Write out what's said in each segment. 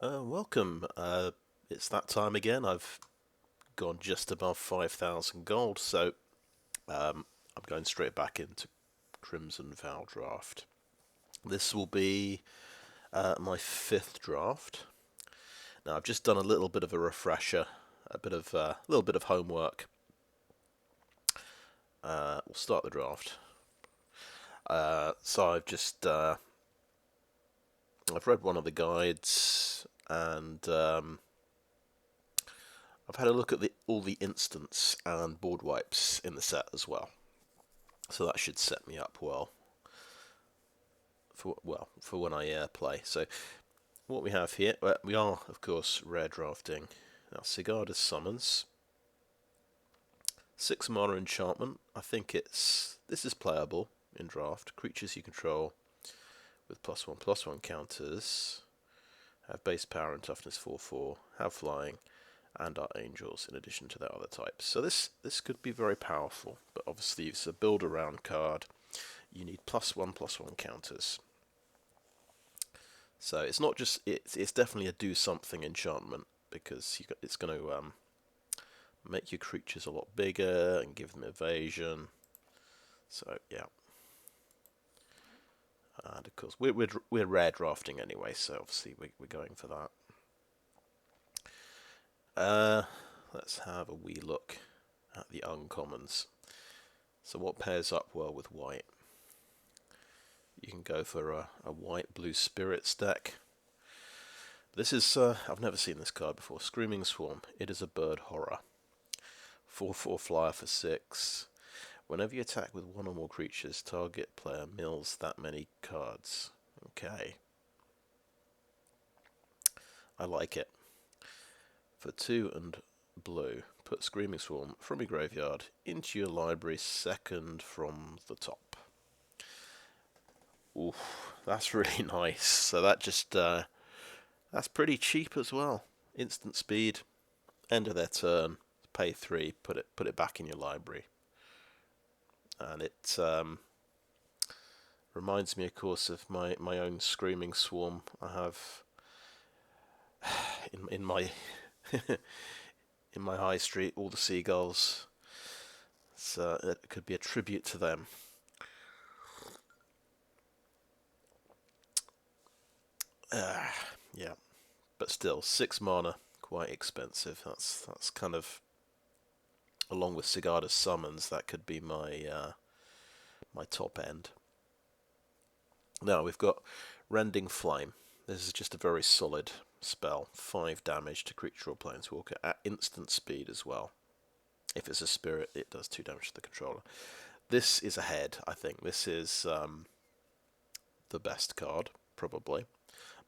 Welcome. It's that time again. I've gone just above 5,000 gold, so I'm going straight back into Crimson Vow draft. This will be my fifth draft. Now I've just done a little bit of a refresher, a little bit of homework. We'll start the draft. So I've read one of the guides and I've had a look at all the instants and board wipes in the set as well, so that should set me up well for when I play. So what we have here, we are of course rare drafting. Now Sigarda's summons, 6 mana enchantment. I think this is playable in draft. Creatures you control with +1/+1 counters have base power and toughness 4/4, have flying, and are angels in addition to their other types. So this could be very powerful, but obviously it's a build around card. You need +1/+1 counters. So it's not just it's definitely a do something enchantment, because it's going to make your creatures a lot bigger and give them evasion. So yeah. And of course we're rare drafting anyway, so obviously we're going for that. Let's have a wee look at the uncommons. So what pairs up well with white? You can go for a white-blue spirits deck. This is, I've never seen this card before. Screaming Swarm. It is a bird horror. 4/4 flyer for 6. Whenever you attack with one or more creatures, target player mills that many cards. Okay. I like it. For 2 and blue, put Screaming Swarm from your graveyard into your library, second from the top. Ooh, that's really nice. So that just that's pretty cheap as well. Instant speed, end of their turn, pay 3, put it back in your library, and it reminds me, of course, of my own Screaming Swarm. I have in my in my high street, all the seagulls. So it could be a tribute to them. Yeah, but still, 6 mana, quite expensive. That's kind of, along with Sigarda's summons, that could be my my top end. Now we've got Rending Flame. This is just a very solid spell. 5 damage to creature or planeswalker at instant speed as well. If it's a spirit, it does 2 damage to the controller. This is ahead, I think. This is the best card, probably.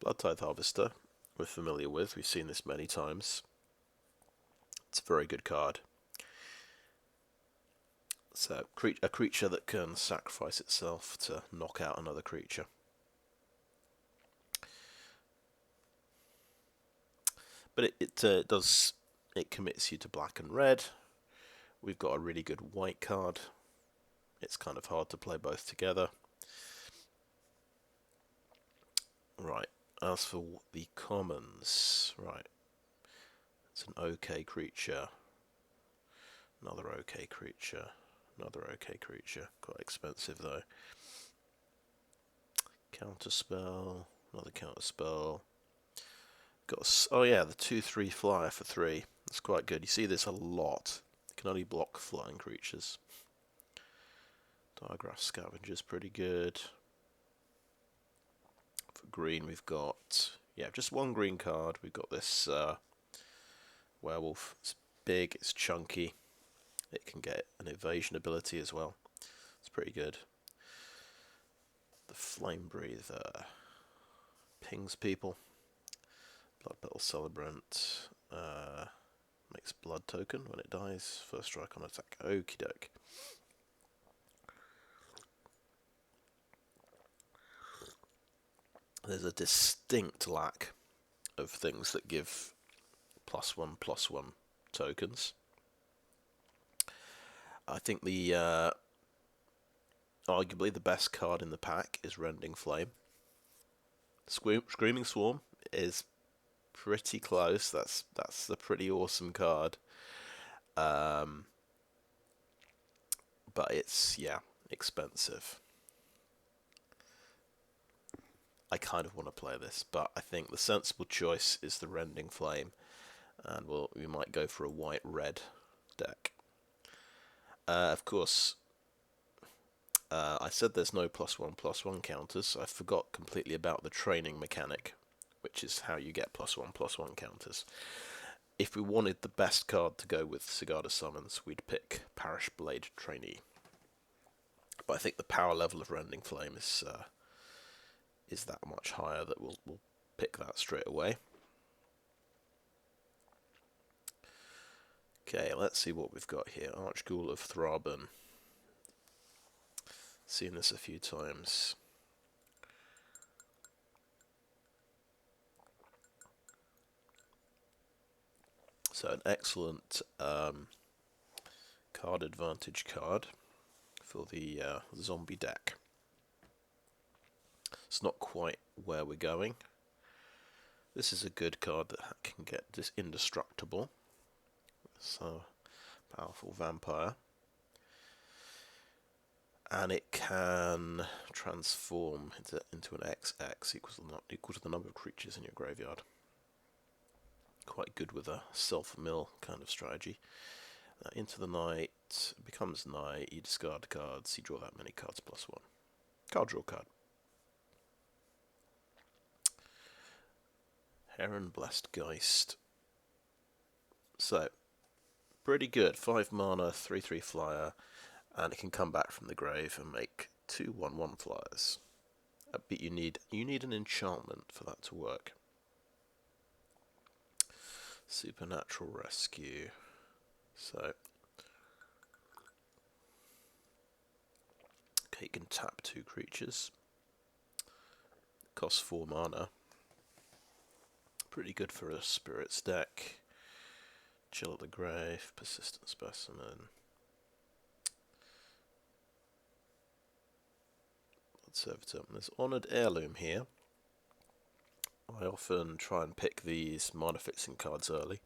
Bloodtithe Harvester, we're familiar with. We've seen this many times. It's a very good card. So, a creature that can sacrifice itself to knock out another creature. But it commits you to black and red. We've got a really good white card. It's kind of hard to play both together. Right, as for the commons, right, it's an okay creature, another okay creature, another okay creature, quite expensive though. Counterspell, another counterspell. Oh yeah, the 2/3 flyer for 3. That's quite good. You see this a lot. You can only block flying creatures. Diregraf Scavenger is pretty good. For green, we've got just one green card. We've got this werewolf. It's big. It's chunky. It can get an evasion ability as well. It's pretty good. The Flame Breather pings people. Blood Petal Celebrant makes blood token when it dies. First strike on attack. Okie doke. There's a distinct lack of things that give +1/+1 tokens. I think the arguably the best card in the pack is Rending Flame. Screaming Swarm is pretty close. That's a pretty awesome card. But it's, yeah, expensive. I kind of want to play this, but I think the sensible choice is the Rending Flame, and we might go for a white-red deck. Of course, I said there's no +1/+1 counters. I forgot completely about the training mechanic, which is how you get +1/+1 counters. If we wanted the best card to go with Sigarda summons, we'd pick Parish-Blade Trainee. But I think the power level of Rending Flame is that much higher that we'll pick that straight away. Okay, let's see what we've got here. Archghoul of Thraben. Seen this a few times. So an excellent card advantage card for the zombie deck. It's not quite where we're going. This is a good card that can get this indestructible. So, powerful vampire. And it can transform into an XX equal to the number of creatures in your graveyard. Quite good with a self-mill kind of strategy. Into the night, becomes night, you discard cards, you draw that many cards +1. Card draw card. Heron-Blessed Geist. So, pretty good. 5 mana, 3/3 flyer, and it can come back from the grave and make 2 1/1 flyers. But you need an enchantment for that to work. Supernatural Rescue. So, okay, you can tap 2 creatures. Costs 4 mana. Pretty good for a spirits deck. Chill at the Grave, Persistent Specimen. Servitor. There's Honored Heirloom here. I often try and pick these mana fixing cards early,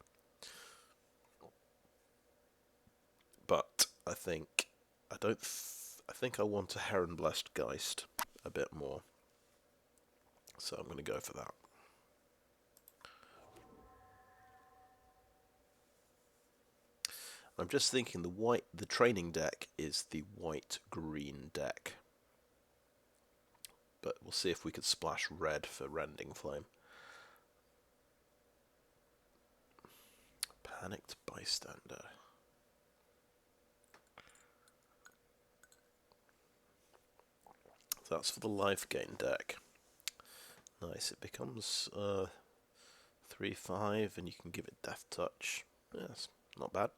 but I think I want a Heron-Blessed Geist a bit more, so I'm going to go for that. I'm just thinking the training deck is the white-green deck. But we'll see if we could splash red for Rending Flame. Panicked Bystander. So that's for the life gain deck. Nice, it becomes 3/5 and you can give it Death Touch. Yes, not bad.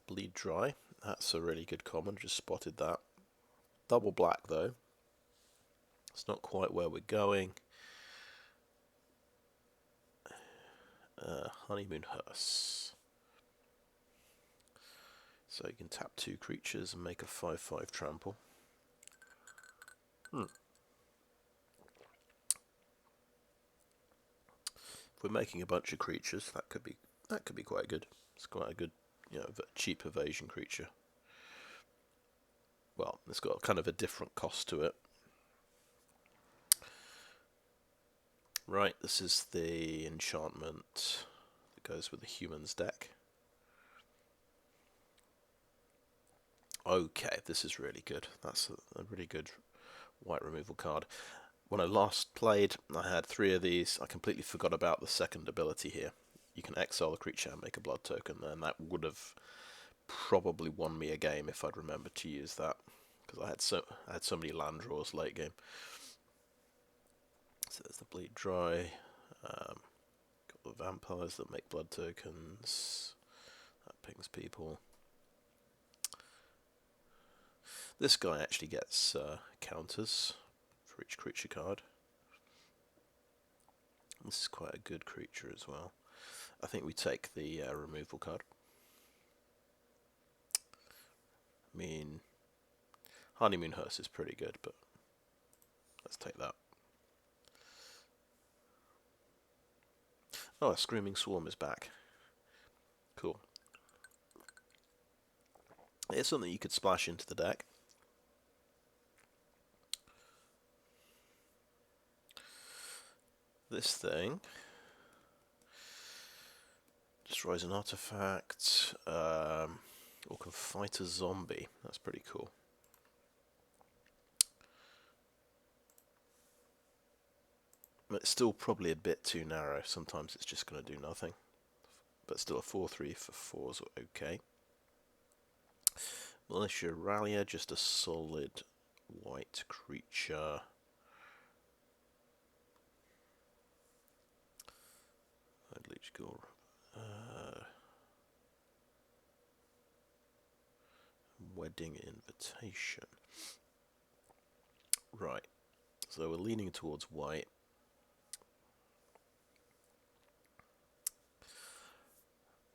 Bleed Dry, that's a really good common, just spotted that. Double black though, it's not quite where we're going. Honeymoon Hearse. So you can tap 2 creatures and make a 5/5 trample. If we're making a bunch of creatures, that could be quite good. It's quite a good, cheap evasion creature. Well, it's got kind of a different cost to it. Right, this is the enchantment that goes with the humans deck. Okay, this is really good. That's a really good white removal card. When I last played, I had 3 of these. I completely forgot about the second ability here. You can exile a creature and make a blood token, and that would have probably won me a game if I'd remembered to use that, because I had so many land draws late game. So there's the Bleed Dry. Got the vampires that make blood tokens. That pings people. This guy actually gets counters for each creature card. This is quite a good creature as well. I think we take the removal card. I mean, Honeymoon Hearse is pretty good, but Let's take that. Oh, a Screaming Swarm is back. Cool. It's something you could splash into the deck. This thing destroys an artifact, or can fight a zombie. That's pretty cool. But it's still probably a bit too narrow. Sometimes it's just going to do nothing. But still a 4/3 for 4s are okay. Militia Rallier, just a solid white creature. Leech Gore. Wedding Invitation. Right. So we're leaning towards white.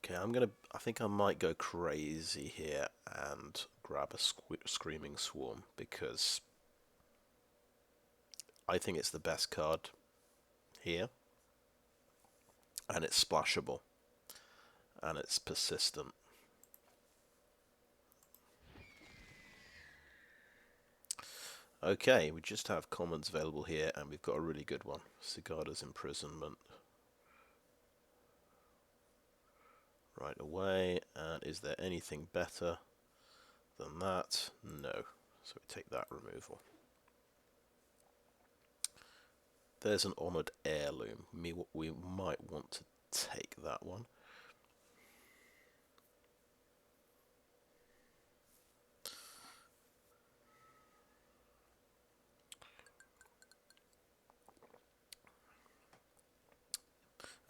Okay, I think I might go crazy here and grab a Screaming Swarm because I think it's the best card here. And it's splashable. And it's persistent. Okay, we just have commons available here, and we've got a really good one. Sigarda's Imprisonment. Right away, and is there anything better than that? No. So we take that removal. There's an Honored Heirloom. We might want to take that one.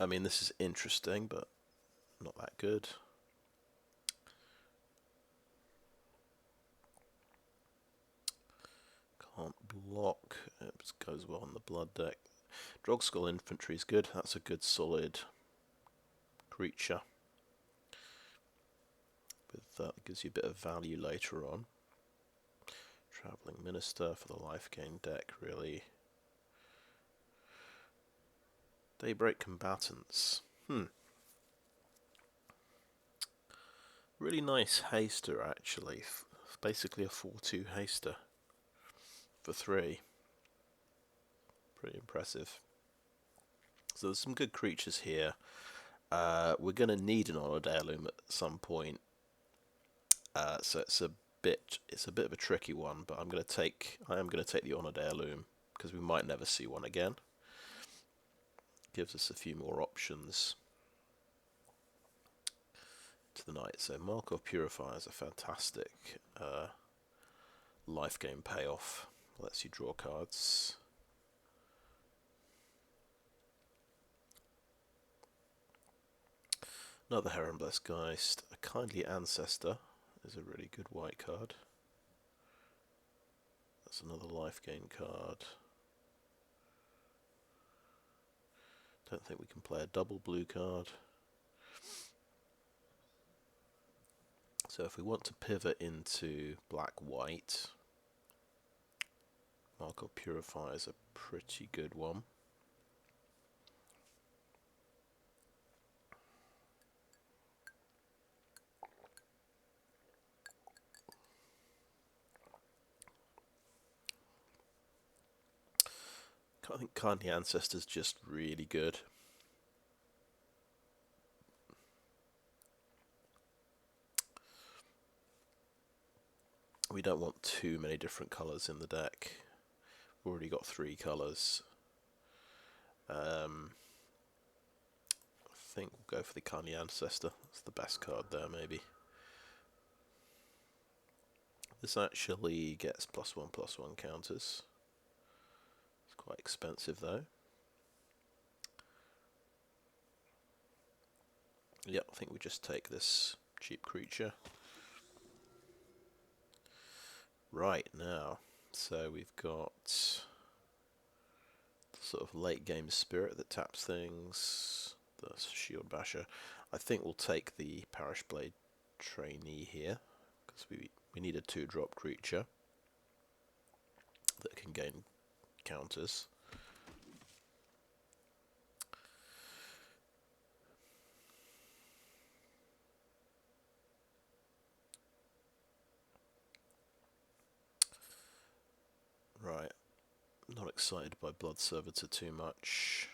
I mean, this is interesting, but not that good. Can't block. It goes well on the blood deck. Drogskull Infantry is good. That's a good solid creature. That gives you a bit of value later on. Travelling Minister for the life gain deck, really. Daybreak Combatants. Really nice haster, actually. Basically a 4/2 haster for 3. Pretty impressive. So there's some good creatures here. We're going to need an Honored Heirloom at some point. So it's a bit of a tricky one, but I am going to take the Honored Heirloom because we might never see one again. Gives us a few more options to the night. So Markov Purifier is a fantastic life game payoff. Lets you draw cards. Another Heron-Blessed Geist. A Kindly Ancestor is a really good white card. That's another life gain card. Don't think we can play a double blue card. So if we want to pivot into black-white, Markov Purifier is a pretty good one. I think Kindly Ancestor is just really good. We don't want too many different colours in the deck. We've already got 3 colours. I think we'll go for the Kindly Ancestor. That's the best card there, maybe. This actually gets +1/+1 counters. It's quite expensive though. Yep, I think we just take this cheap creature. Right, now, so we've got the sort of late game spirit that taps things, the Shieldbasher. I think we'll take the Parish-Blade Trainee here, because we need a 2-drop creature that can gain counters. Right, not excited by Blood Servitor too much.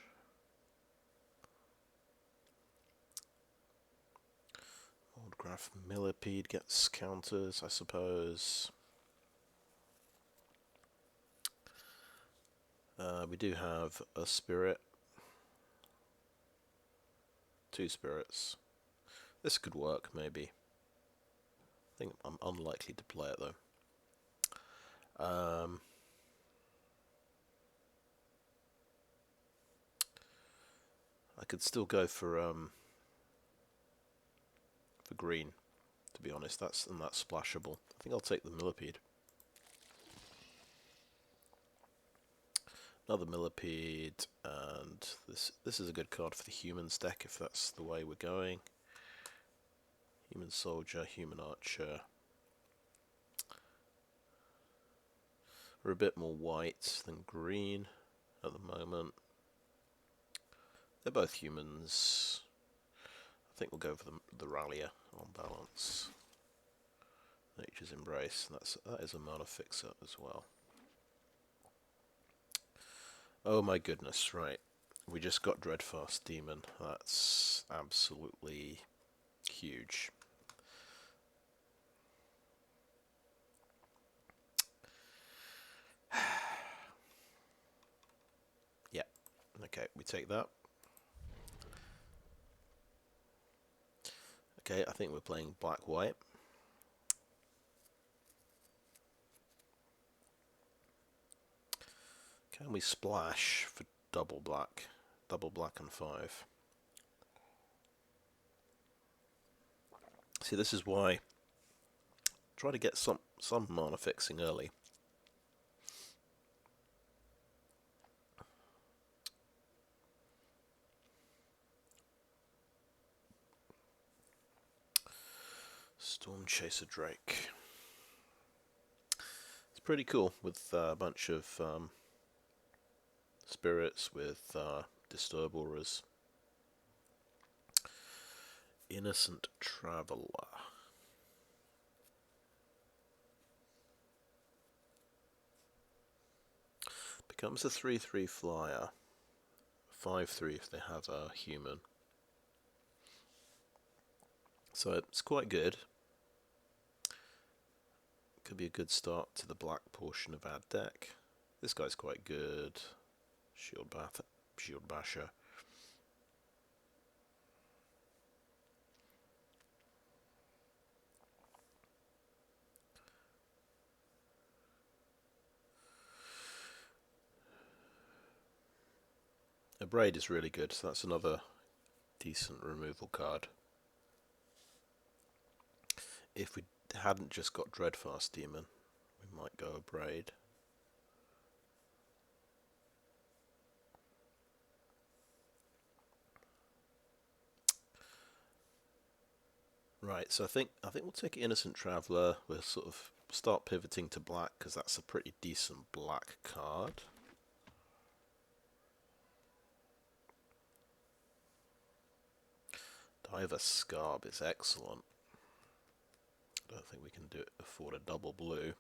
Old Graf Millipede gets counters, I suppose. We do have a spirit. 2 spirits. This could work, maybe. I think I'm unlikely to play it, though. I could still go for green, to be honest. That's splashable. I think I'll take the Millipede. Another Millipede, and this is a good card for the humans deck if that's the way we're going. Human Soldier, Human Archer. We're a bit more white than green at the moment. They're both humans. I think we'll go for the Rallier on balance. Nature's Embrace, and that is a mana fixer as well. Oh my goodness, right. We just got Dreadfeast Demon. That's absolutely huge. Yeah, okay, we take that. Okay, I think we're playing black-white. Can we splash for double black? Double black and 5. See, this is why try to get some mana fixing early. Storm Chaser Drake. It's pretty cool with a bunch of spirits with Disturb Auras. Innocent Traveler. Becomes a 3/3 flyer. 5/3 if they have a human. So it's quite good. Could be a good start to the black portion of our deck. This guy's quite good. Shieldbasher. A Braid is really good, so that's another decent removal card. If we hadn't just got Dreadfeast Demon, we might go a Braid. Right, so I think we'll take Innocent Traveler. We'll sort of start pivoting to black because that's a pretty decent black card. Diver Scarb is excellent. I don't think we can afford a double blue.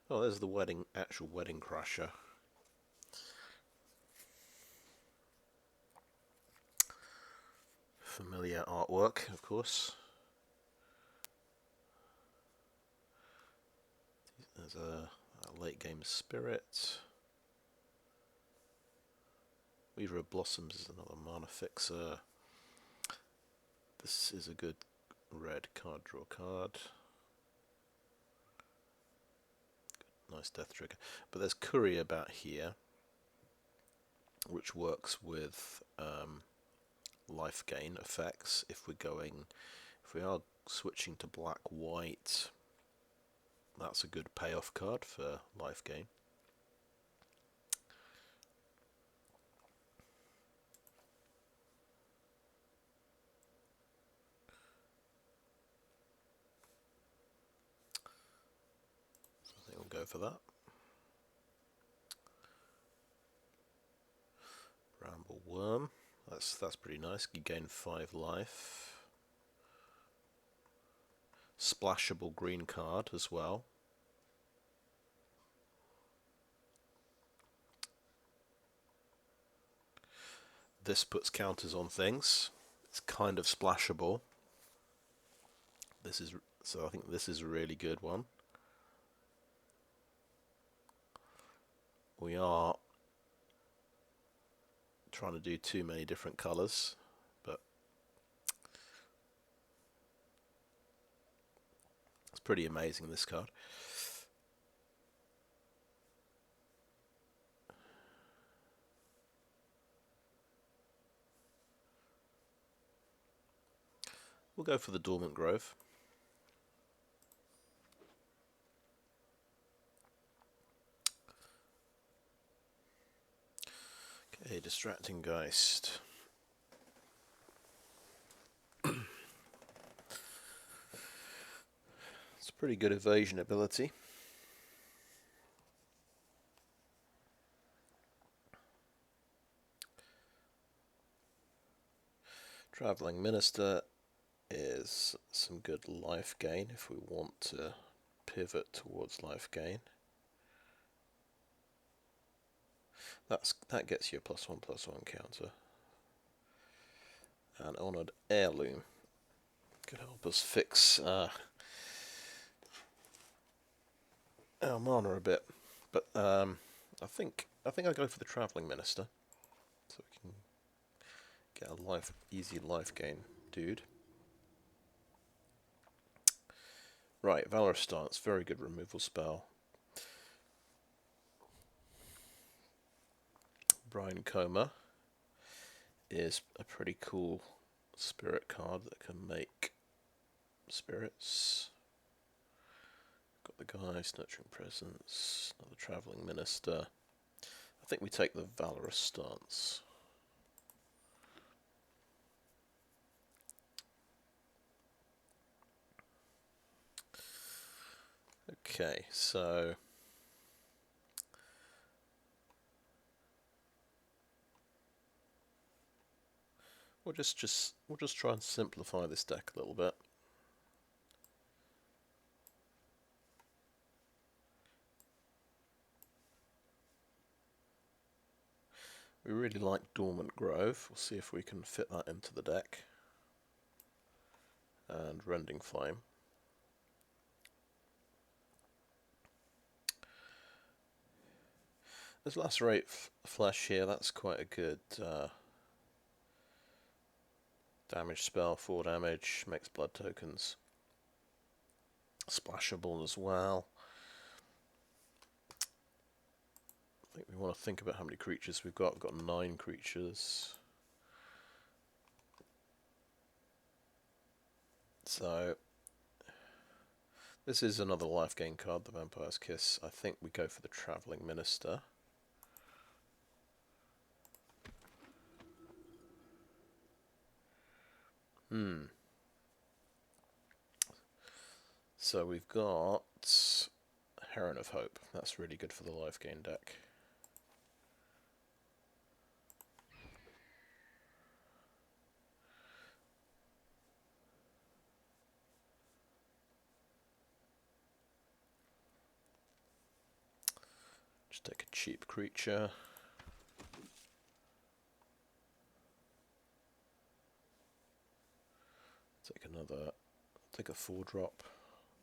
Oh, there's the actual Wedding Crasher. Familiar artwork, of course. There's a late game spirit. Weaver of Blossoms is another mana fixer. This is a good red card draw card. Good, nice death trigger. But there's Courier Bat here, which works with life gain effects. If we are switching to black-white, that's a good payoff card for life gain. go for that. Bramble Worm. That's pretty nice. You gain 5 life. Splashable green card as well. This puts counters on things. It's kind of splashable. So I think this is a really good one. We are trying to do too many different colours, but it's pretty amazing, this card. We'll go for the Dormant Grove. Okay, Distracting Geist. It's a pretty good evasion ability. Travelling Minister is some good life gain if we want to pivot towards life gain. That gets you a +1/+1 counter. And Honored Heirloom could help us fix our mana a bit. But I think I'll go for the Travelling Minister, so we can get a easy life gain dude. Right, Valorous Stance, very good removal spell. Brian Coma is a pretty cool spirit card that can make spirits. Got the Geist, Nurturing Presence, another Travelling Minister. I think we take the Valorous Stance. Okay, so we'll just try and simplify this deck a little bit. We really like Dormant Grove. We'll see if we can fit that into the deck. And Rending Flame. There's Lacerate Flesh here. That's quite a good damage spell. 4 damage, makes blood tokens. Splashable as well. I think we want to think about how many creatures we've got. We've got 9 creatures. So this is another life gain card, the Vampire's Kiss. I think we go for the Travelling Minister. So we've got Heron of Hope. That's really good for the life gain deck. Just take a cheap creature. Take a 4-drop.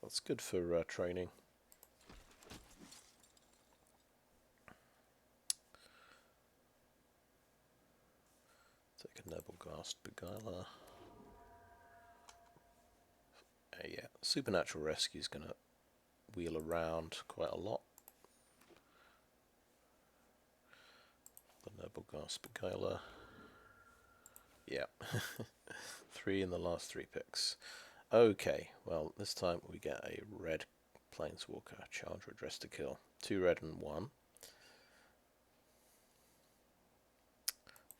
That's good for training. Take a Nebelgast Beguiler. Yeah, Supernatural Rescue is going to wheel around quite a lot. The Nebelgast Beguiler. Yeah, 3 in the last 3 picks. Okay, well, this time we get a red Planeswalker, Chandra, Dress to Kill. 2 red and 1.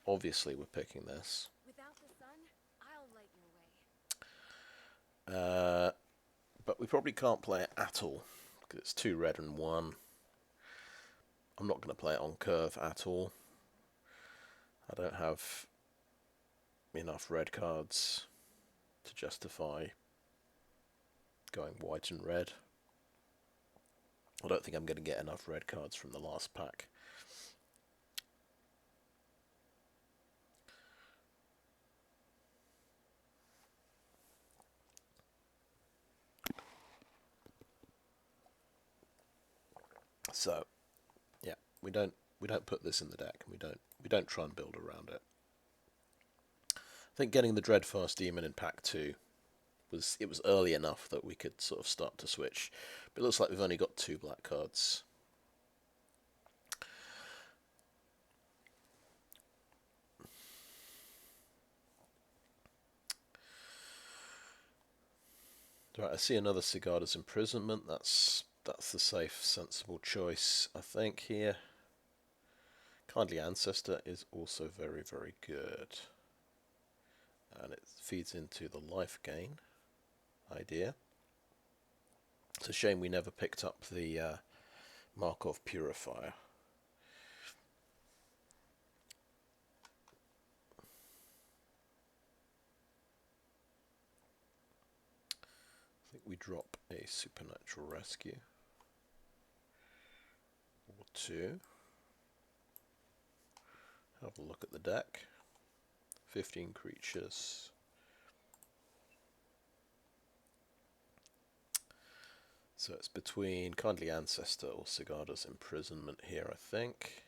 Obviously, we're picking this. Without the sun, I'll light your way. But we probably can't play it at all, 'cause it's 2 red and 1. I'm not going to play it on curve at all. I don't have enough red cards to justify going white and red. I don't think I'm going to get enough red cards from the last pack. So, yeah, we don't put this in the deck. We don't try and build around it. I think getting the Dreadfeast Demon in pack 2 was early enough that we could sort of start to switch. But it looks like we've only got 2 black cards. Right, I see another Sigarda's Imprisonment. That's the safe, sensible choice, I think, here. Kindly Ancestor is also very, very good. And it feeds into the life gain idea. It's a shame we never picked up the Markov Purifier. I think we drop a Supernatural Rescue. Or 2. Have a look at the deck. 15 creatures. So it's between Kindly Ancestor or Sigarda's Imprisonment here, I think.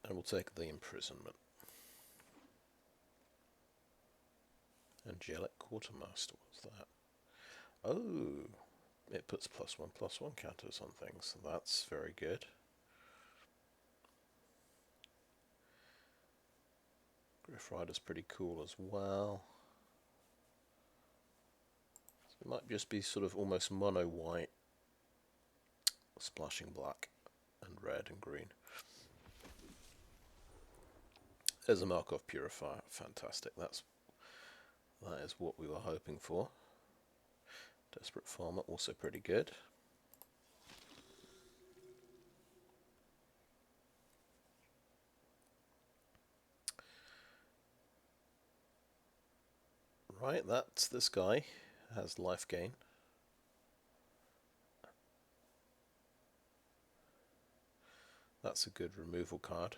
And we'll take the Imprisonment. Angelic Quartermaster, what's that? Oh, it puts +1/+1 counters on things. So that's very good. Griff Rider's pretty cool as well. So it might just be sort of almost mono white, splashing black and red and green. There's a Markov Purifier. Fantastic. That is what we were hoping for. Desperate Farmer, also pretty good. Right, that's this guy. Has life gain. That's a good removal card.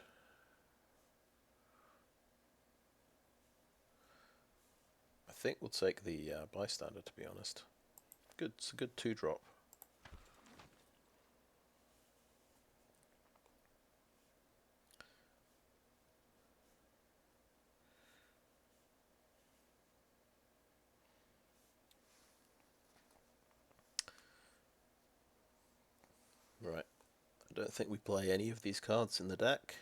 I think we'll take the Bystander, to be honest. Good, it's a good 2-drop. Right, I don't think we play any of these cards in the deck.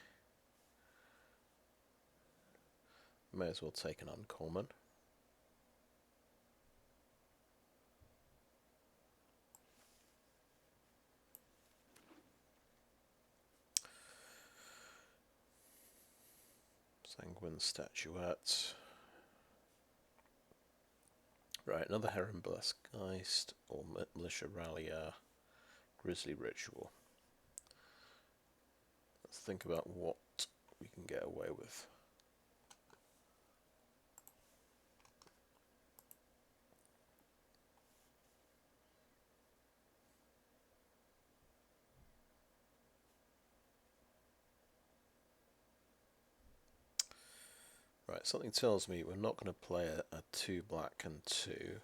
May as well take an uncommon. Sanguine Statuette. Right, another Heron-Blessed Geist or Militia Rallier. Grisly Ritual. Let's think about what we can get away with. Right, something tells me we're not going to play a 2 black and 2.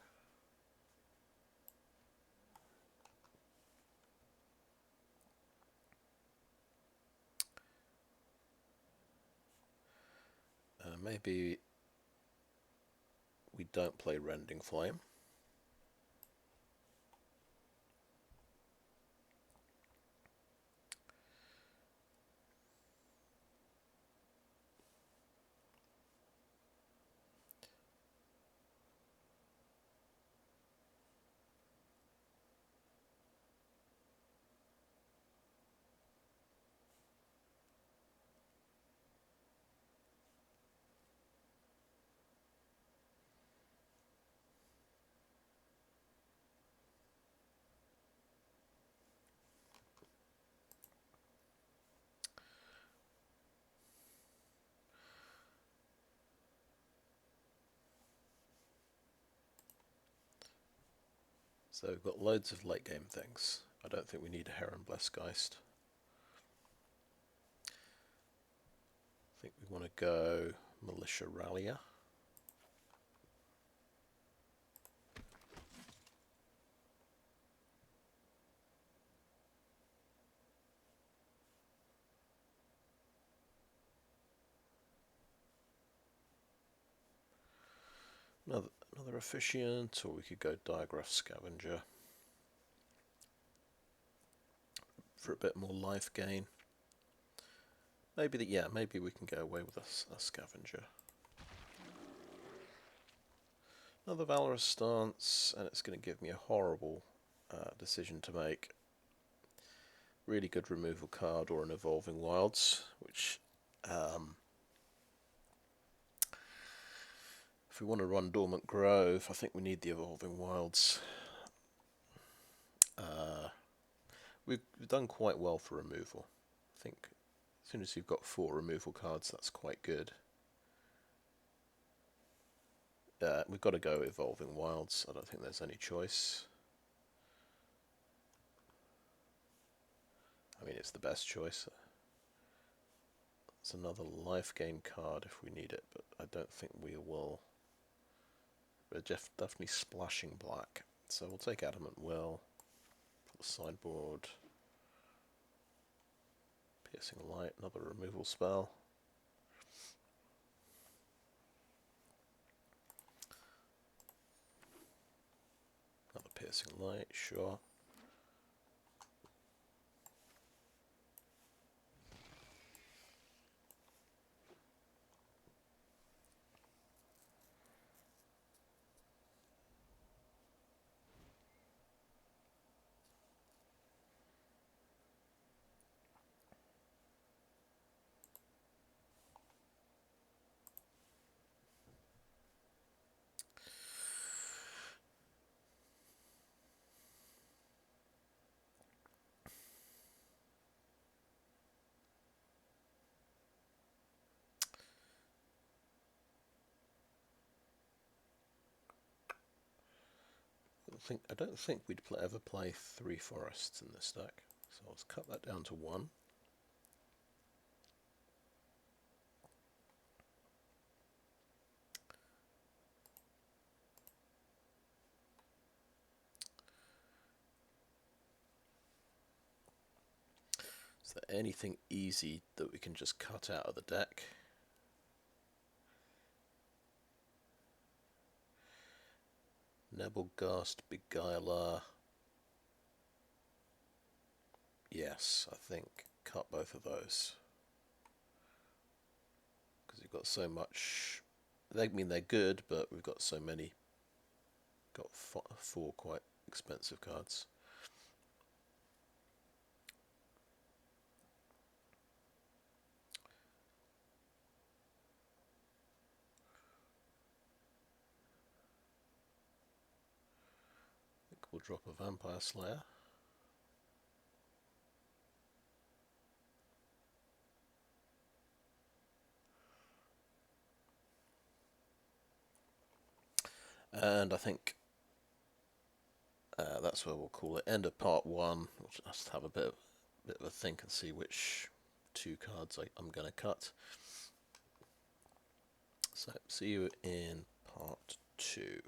Maybe we don't play Rending Flame. So we've got loads of late game things. I don't think we need a Heron-Blessed Geist. I think we want to go Militia Rallier. Another Officiant, or we could go Diregraf Scavenger for a bit more life gain. Maybe maybe we can go away with a Scavenger. Another Valorous Stance, and it's going to give me a horrible decision to make. Really good removal card or an Evolving Wilds, which if we want to run Dormant Grove, I think we need the Evolving Wilds. We've done quite well for removal. I think as soon as you've got 4 removal cards, that's quite good. We've got to go Evolving Wilds. I don't think there's any choice. I mean, it's the best choice. It's another life gain card if we need it, but I don't think we will. We're definitely splashing black. So we'll take Adamant Will, put the sideboard, Piercing Light, another removal spell. Another Piercing Light, sure. I don't think we'd ever play 3 forests in this deck, so let's cut that down to 1. Is there anything easy that we can just cut out of the deck? Nebelgast, Beguiler. Yes, I think cut both of those. Because you've got so much. I mean, they're good, but we've got so many. Got 4 quite expensive cards. I think we'll drop a Vampire Slayer. And I think that's where we'll call it. End of part 1. We'll just have a bit of a think and see which 2 cards I'm going to cut. So see you in part 2.